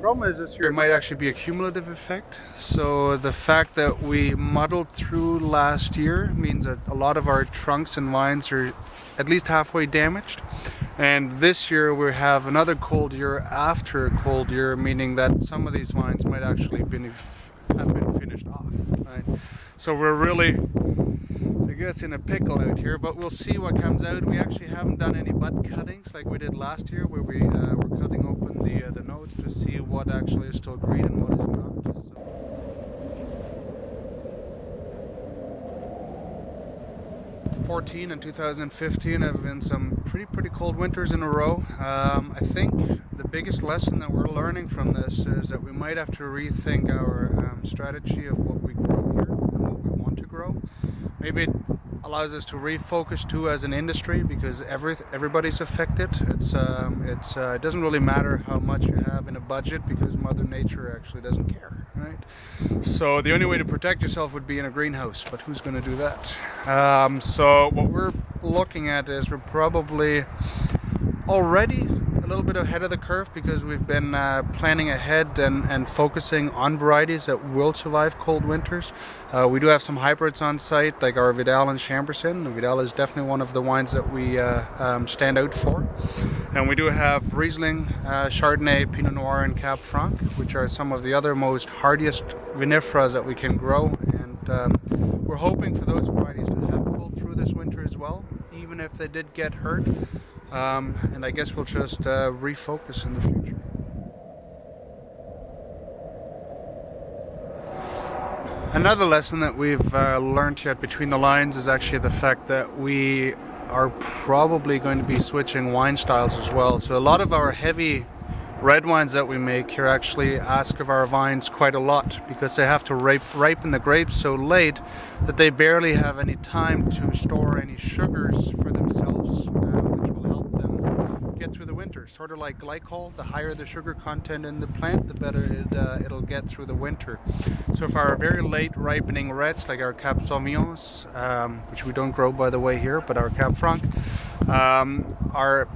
problem is this year There might actually be a cumulative effect. So the fact that we muddled through last year means that a lot of our trunks and vines are at least halfway damaged. And this year we have another cold year after a cold year, meaning that some of these vines might actually have been finished off. Right? So we're really, I guess, in a pickle out here, but we'll see what comes out. We actually haven't done any bud cuttings like we did last year, where we were cutting open the nodes to see what actually is still green and what is not. So 2014 and 2015 have been some pretty cold winters in a row. I think the biggest lesson that we're learning from this is that we might have to rethink our strategy of what we grow here and what we want to grow. Maybe it allows us to refocus too as an industry, because everybody's affected. It doesn't really matter how much you have in a budget, because Mother Nature actually doesn't care, right? So the only way to protect yourself would be in a greenhouse, but who's going to do that? So what we're looking at is we're probably already a little bit ahead of the curve, because we've been planning ahead and focusing on varieties that will survive cold winters. We do have some hybrids on site, like our Vidal and Chamberson. Vidal is definitely one of the wines that we stand out for. And we do have Riesling, Chardonnay, Pinot Noir, and Cab Franc, which are some of the other most hardiest vinifera that we can grow. And we're hoping for those varieties to have pulled through this winter as well, even if they did get hurt. And I guess we'll just refocus in the future. Another lesson that we've learned here between the lines is actually the fact that we are probably going to be switching wine styles as well. So a lot of our heavy red wines that we make here actually ask of our vines quite a lot, because they have to ripen the grapes so late that they barely have any time to store any sugars for themselves, which will help them get through the winter. Sort of like glycol, the higher the sugar content in the plant, the better it'll get through the winter. So for our very late ripening reds, like our Cab Sauvignons, which we don't grow by the way here, but our Cab Franc, are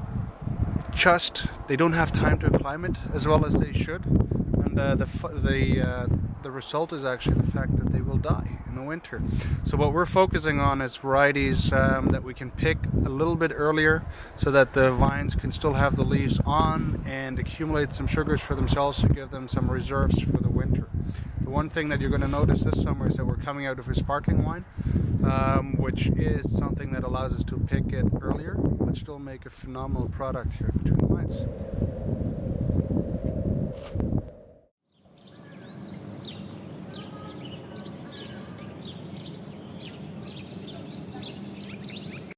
they don't have time to acclimate as well as they should, and the result is actually the fact that they will die in the winter. So what we're focusing on is varieties that we can pick a little bit earlier, so that the vines can still have the leaves on and accumulate some sugars for themselves to give them some reserves for the winter. The one thing that you're going to notice this summer is that we're coming out of a sparkling wine, which is something that allows us to pick it earlier, but still make a phenomenal product here between the lines.